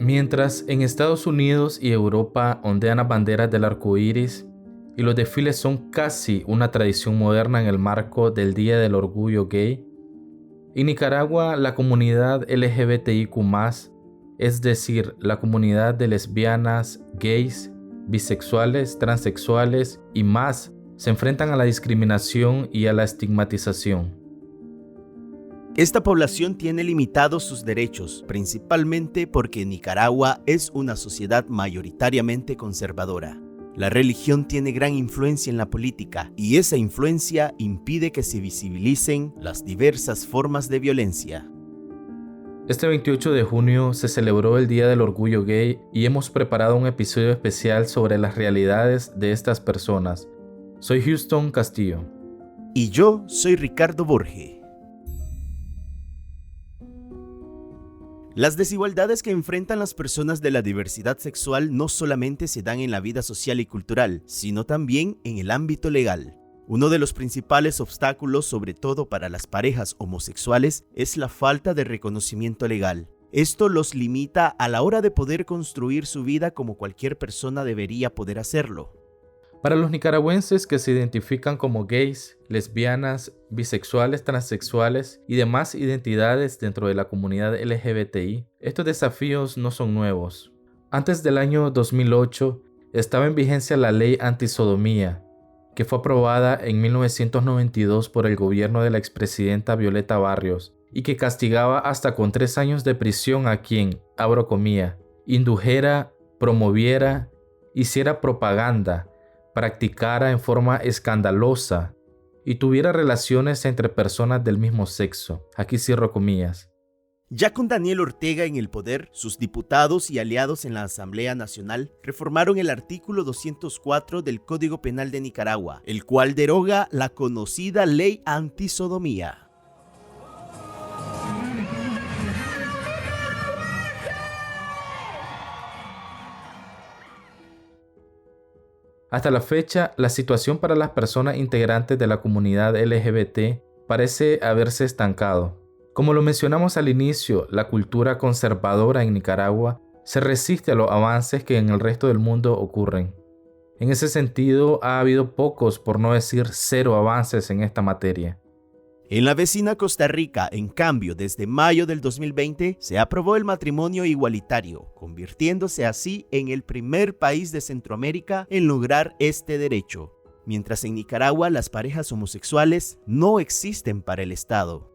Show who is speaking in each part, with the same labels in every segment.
Speaker 1: Mientras en Estados Unidos y Europa ondean las banderas del arco iris y los desfiles son casi una tradición moderna en el marco del Día del Orgullo Gay, en Nicaragua la comunidad LGBTIQ+, es decir, la comunidad de lesbianas, gays, bisexuales, transexuales y más, se enfrentan a la discriminación y a la estigmatización.
Speaker 2: Esta población tiene limitados sus derechos, principalmente porque Nicaragua es una sociedad mayoritariamente conservadora. La religión tiene gran influencia en la política y esa influencia impide que se visibilicen las diversas formas de violencia.
Speaker 1: Este 28 de junio se celebró el Día del Orgullo Gay y hemos preparado un episodio especial sobre las realidades de estas personas. Soy Houston Castillo.
Speaker 2: Y yo soy Ricardo Borge. Las desigualdades que enfrentan las personas de la diversidad sexual no solamente se dan en la vida social y cultural, sino también en el ámbito legal. Uno de los principales obstáculos, sobre todo para las parejas homosexuales, es la falta de reconocimiento legal. Esto los limita a la hora de poder construir su vida como cualquier persona debería poder hacerlo.
Speaker 1: Para los nicaragüenses que se identifican como gays, lesbianas, bisexuales, transexuales y demás identidades dentro de la comunidad LGBTI, estos desafíos no son nuevos. Antes del año 2008 estaba en vigencia la ley antisodomía, que fue aprobada en 1992 por el gobierno de la expresidenta Violeta Barrios y que castigaba hasta con 3 años de prisión a quien, abro comillas, indujera, promoviera, hiciera propaganda, practicara en forma escandalosa y tuviera relaciones entre personas del mismo sexo. Aquí cierro comillas.
Speaker 2: Ya con Daniel Ortega en el poder, sus diputados y aliados en la Asamblea Nacional reformaron el artículo 204 del Código Penal de Nicaragua, el cual deroga la conocida ley antisodomía.
Speaker 1: Hasta la fecha, la situación para las personas integrantes de la comunidad LGBT parece haberse estancado. Como lo mencionamos al inicio, la cultura conservadora en Nicaragua se resiste a los avances que en el resto del mundo ocurren. En ese sentido, ha habido pocos, por no decir 0 avances en esta materia.
Speaker 2: En la vecina Costa Rica, en cambio, desde mayo del 2020 se aprobó el matrimonio igualitario, convirtiéndose así en el primer país de Centroamérica en lograr este derecho, mientras en Nicaragua las parejas homosexuales no existen para el Estado.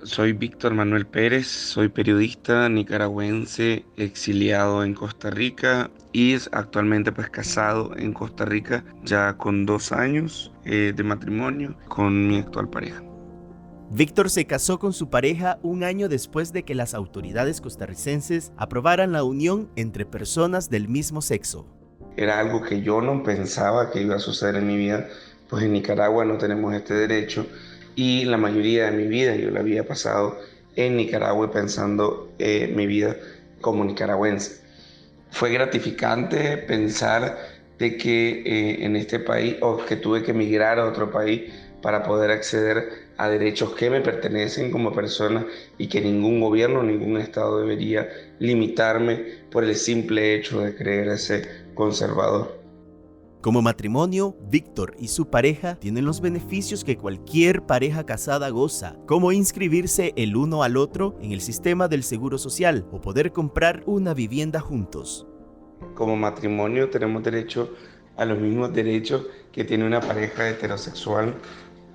Speaker 3: Soy Víctor Manuel Pérez, soy periodista nicaragüense exiliado en Costa Rica y actualmente casado en Costa Rica ya con 2 años de matrimonio con mi actual pareja.
Speaker 2: Víctor se casó con su pareja un año después de que las autoridades costarricenses aprobaran la unión entre personas del mismo sexo.
Speaker 3: Era algo que yo no pensaba que iba a suceder en mi vida, pues en Nicaragua no tenemos este derecho. Y la mayoría de mi vida yo la había pasado en Nicaragua pensando mi vida como nicaragüense. Fue gratificante pensar de que en este país, o que tuve que emigrar a otro país para poder acceder a derechos que me pertenecen como persona y que ningún gobierno, ningún estado debería limitarme por el simple hecho de creerse conservador.
Speaker 2: Como matrimonio, Víctor y su pareja tienen los beneficios que cualquier pareja casada goza, como inscribirse el uno al otro en el sistema del Seguro Social o poder comprar una vivienda juntos.
Speaker 3: Como matrimonio tenemos derecho a los mismos derechos que tiene una pareja heterosexual,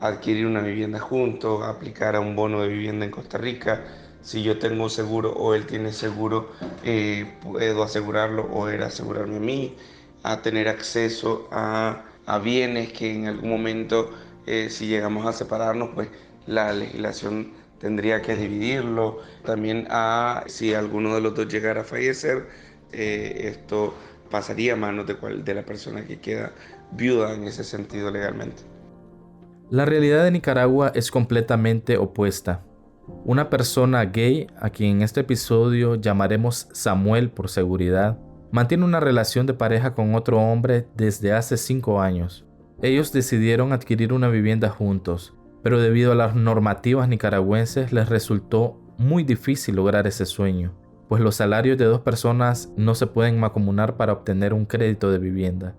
Speaker 3: a adquirir una vivienda juntos, a aplicar a un bono de vivienda en Costa Rica. Si yo tengo seguro o él tiene seguro, puedo asegurarlo o él asegurarme a mí, a tener acceso a bienes que en algún momento, si llegamos a separarnos, pues la legislación tendría que dividirlo. También si alguno de los dos llegara a fallecer, esto pasaría a manos de la persona que queda viuda en ese sentido legalmente.
Speaker 1: La realidad de Nicaragua es completamente opuesta. Una persona gay, a quien en este episodio llamaremos Samuel por seguridad, mantiene una relación de pareja con otro hombre desde hace 5 años. Ellos decidieron adquirir una vivienda juntos, pero debido a las normativas nicaragüenses les resultó muy difícil lograr ese sueño, pues los salarios de 2 personas no se pueden mancomunar para obtener un crédito de vivienda.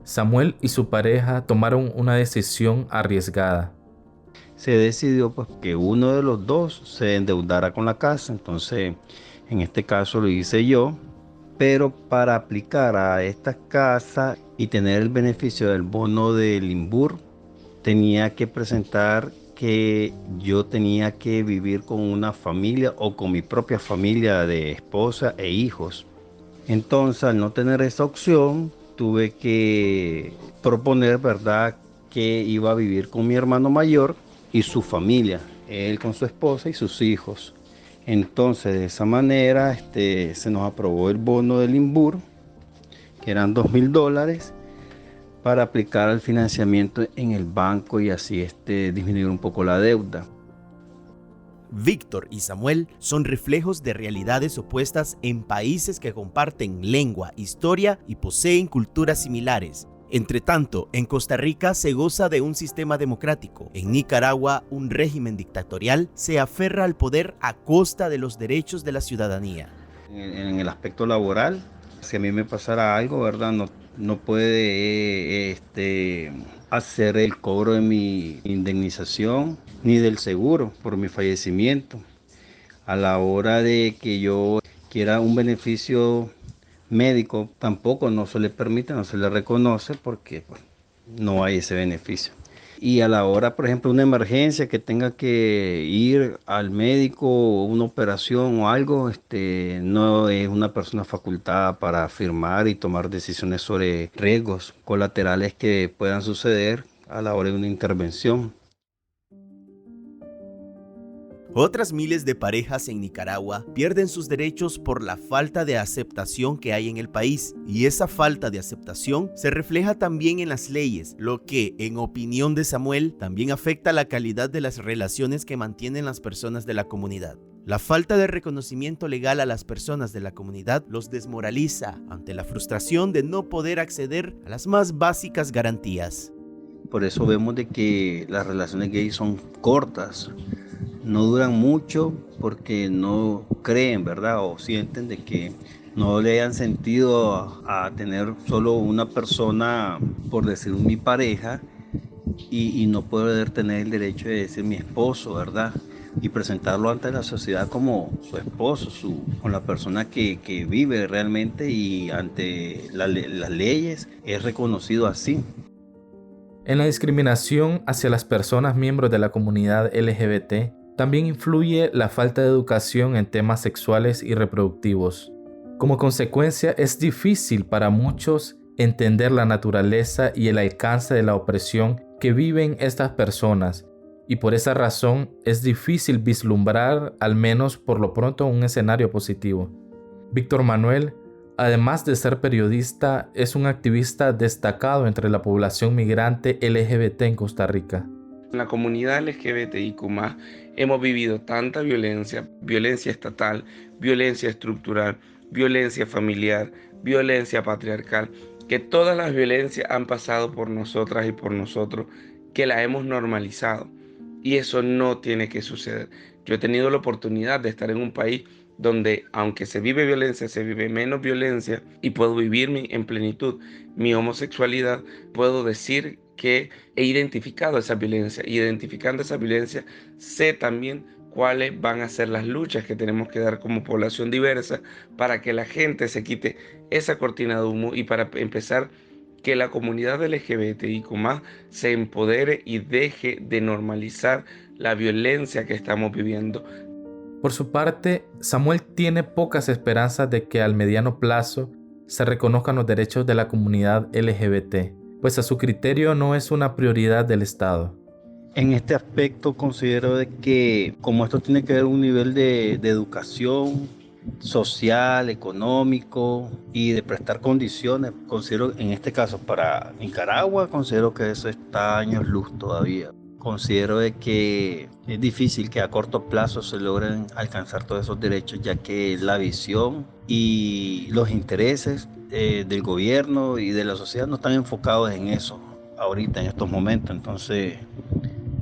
Speaker 1: Samuel y su pareja tomaron una decisión arriesgada.
Speaker 4: Se decidió pues que uno de los dos se endeudara con la casa, entonces en este caso lo hice yo, pero para aplicar a esta casa y tener el beneficio del bono del INBUR, tenía que presentar que yo tenía que vivir con una familia o con mi propia familia de esposa e hijos. Entonces, al no tener esa opción, tuve que proponer, ¿verdad?, que iba a vivir con mi hermano mayor y su familia, él con su esposa y sus hijos. Entonces, de esa manera, se nos aprobó el bono del INBUR, que eran $2,000, para aplicar al financiamiento en el banco y así disminuir un poco la deuda.
Speaker 2: Víctor y Samuel son reflejos de realidades opuestas en países que comparten lengua, historia y poseen culturas similares. Entre tanto, en Costa Rica se goza de un sistema democrático. En Nicaragua, un régimen dictatorial se aferra al poder a costa de los derechos de la ciudadanía.
Speaker 4: En el aspecto laboral, si a mí me pasara algo, ¿verdad?, no puede hacer el cobro de mi indemnización ni del seguro por mi fallecimiento. A la hora de que yo quiera un beneficio médico, tampoco no se le permite, no se le reconoce porque pues, no hay ese beneficio. Y a la hora, por ejemplo, una emergencia que tenga que ir al médico o una operación o algo, no es una persona facultada para firmar y tomar decisiones sobre riesgos colaterales que puedan suceder a la hora de una intervención.
Speaker 2: Otras miles de parejas en Nicaragua pierden sus derechos por la falta de aceptación que hay en el país, y esa falta de aceptación se refleja también en las leyes, lo que, en opinión de Samuel, también afecta la calidad de las relaciones que mantienen las personas de la comunidad. La falta de reconocimiento legal a las personas de la comunidad los desmoraliza ante la frustración de no poder acceder a las más básicas garantías.
Speaker 4: Por eso vemos de que las relaciones gays son cortas. No duran mucho porque no creen, ¿verdad? O sienten de que no le hayan sentido a tener solo una persona, por decir mi pareja, y no poder tener el derecho de decir mi esposo, ¿verdad? Y presentarlo ante la sociedad como su esposo, con la persona que vive realmente, y ante las leyes es reconocido así.
Speaker 1: En la discriminación hacia las personas miembros de la comunidad LGBT, también influye la falta de educación en temas sexuales y reproductivos. Como consecuencia, es difícil para muchos entender la naturaleza y el alcance de la opresión que viven estas personas, y por esa razón es difícil vislumbrar, al menos por lo pronto, un escenario positivo. Víctor Manuel, además de ser periodista, es un activista destacado entre la población migrante LGBT en Costa Rica.
Speaker 3: En la comunidad LGBTIQ+, hemos vivido tanta violencia, violencia estatal, violencia estructural, violencia familiar, violencia patriarcal, que todas las violencias han pasado por nosotras y por nosotros, que la hemos normalizado. Y eso no tiene que suceder. Yo he tenido la oportunidad de estar en un país donde, aunque se vive violencia, se vive menos violencia, y puedo vivir en plenitud mi homosexualidad. Puedo decir que he identificado esa violencia. Identificando esa violencia, sé también cuáles van a ser las luchas que tenemos que dar como población diversa para que la gente se quite esa cortina de humo y para empezar que la comunidad LGBTIQ+ se empodere y deje de normalizar la violencia que estamos viviendo.
Speaker 1: Por su parte, Samuel tiene pocas esperanzas de que al mediano plazo se reconozcan los derechos de la comunidad LGBT, pues a su criterio no es una prioridad del Estado.
Speaker 4: En este aspecto considero de que como esto tiene que ver un nivel de educación social, económico y de prestar condiciones, considero en este caso para Nicaragua, considero que eso está años luz todavía. Considero de que es difícil que a corto plazo se logren alcanzar todos esos derechos, ya que la visión y los intereses del gobierno y de la sociedad no están enfocados en eso ahorita, en estos momentos. Entonces,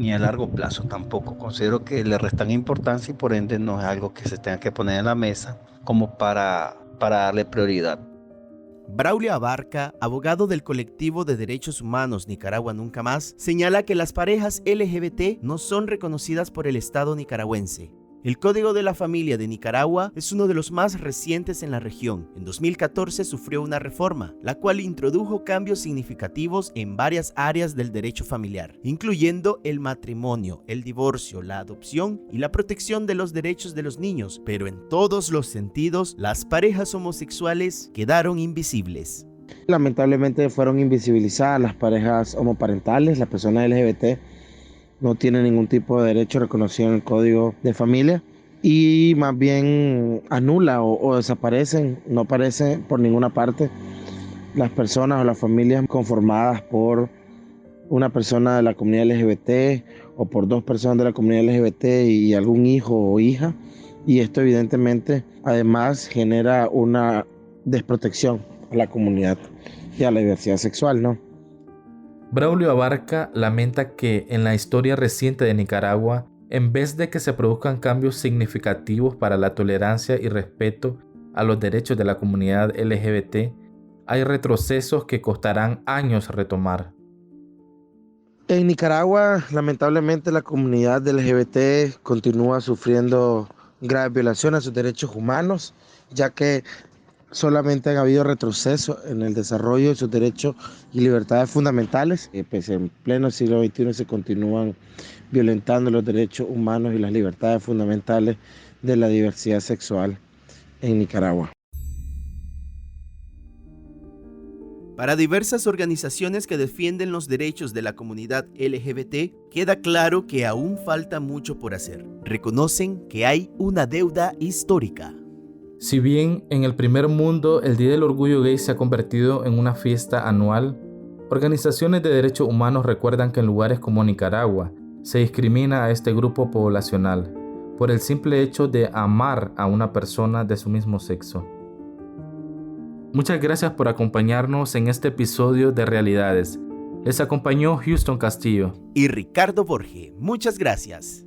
Speaker 4: ni a largo plazo tampoco. Considero que le restan importancia y por ende no es algo que se tenga que poner en la mesa como para darle prioridad.
Speaker 2: Braulio Abarca, abogado del colectivo de derechos humanos Nicaragua Nunca Más, señala que las parejas LGBT no son reconocidas por el Estado nicaragüense. El Código de la Familia de Nicaragua es uno de los más recientes en la región. En 2014 sufrió una reforma, la cual introdujo cambios significativos en varias áreas del derecho familiar, incluyendo el matrimonio, el divorcio, la adopción y la protección de los derechos de los niños, pero en todos los sentidos, las parejas homosexuales quedaron invisibles.
Speaker 5: Lamentablemente fueron invisibilizadas las parejas homoparentales, las personas LGBT no tienen ningún tipo de derecho reconocido en el Código de Familia y más bien anula o desaparecen, no aparecen por ninguna parte las personas o las familias conformadas por una persona de la comunidad LGBT o por dos personas de la comunidad LGBT y algún hijo o hija, y esto evidentemente además genera una desprotección a la comunidad y a la diversidad sexual, ¿no?
Speaker 1: Braulio Abarca lamenta que en la historia reciente de Nicaragua, en vez de que se produzcan cambios significativos para la tolerancia y respeto a los derechos de la comunidad LGBT, hay retrocesos que costarán años retomar.
Speaker 5: En Nicaragua, lamentablemente, la comunidad LGBT continúa sufriendo graves violaciones a sus derechos humanos, ya que solamente han habido retroceso en el desarrollo de sus derechos y libertades fundamentales. Pues en pleno siglo XXI se continúan violentando los derechos humanos y las libertades fundamentales de la diversidad sexual en Nicaragua.
Speaker 2: Para diversas organizaciones que defienden los derechos de la comunidad LGBT, queda claro que aún falta mucho por hacer. Reconocen que hay una deuda histórica.
Speaker 1: Si bien en el primer mundo el Día del Orgullo Gay se ha convertido en una fiesta anual, organizaciones de derechos humanos recuerdan que en lugares como Nicaragua se discrimina a este grupo poblacional por el simple hecho de amar a una persona de su mismo sexo. Muchas gracias por acompañarnos en este episodio de Realidades. Les acompañó Houston Castillo
Speaker 2: y Ricardo Borge. Muchas gracias.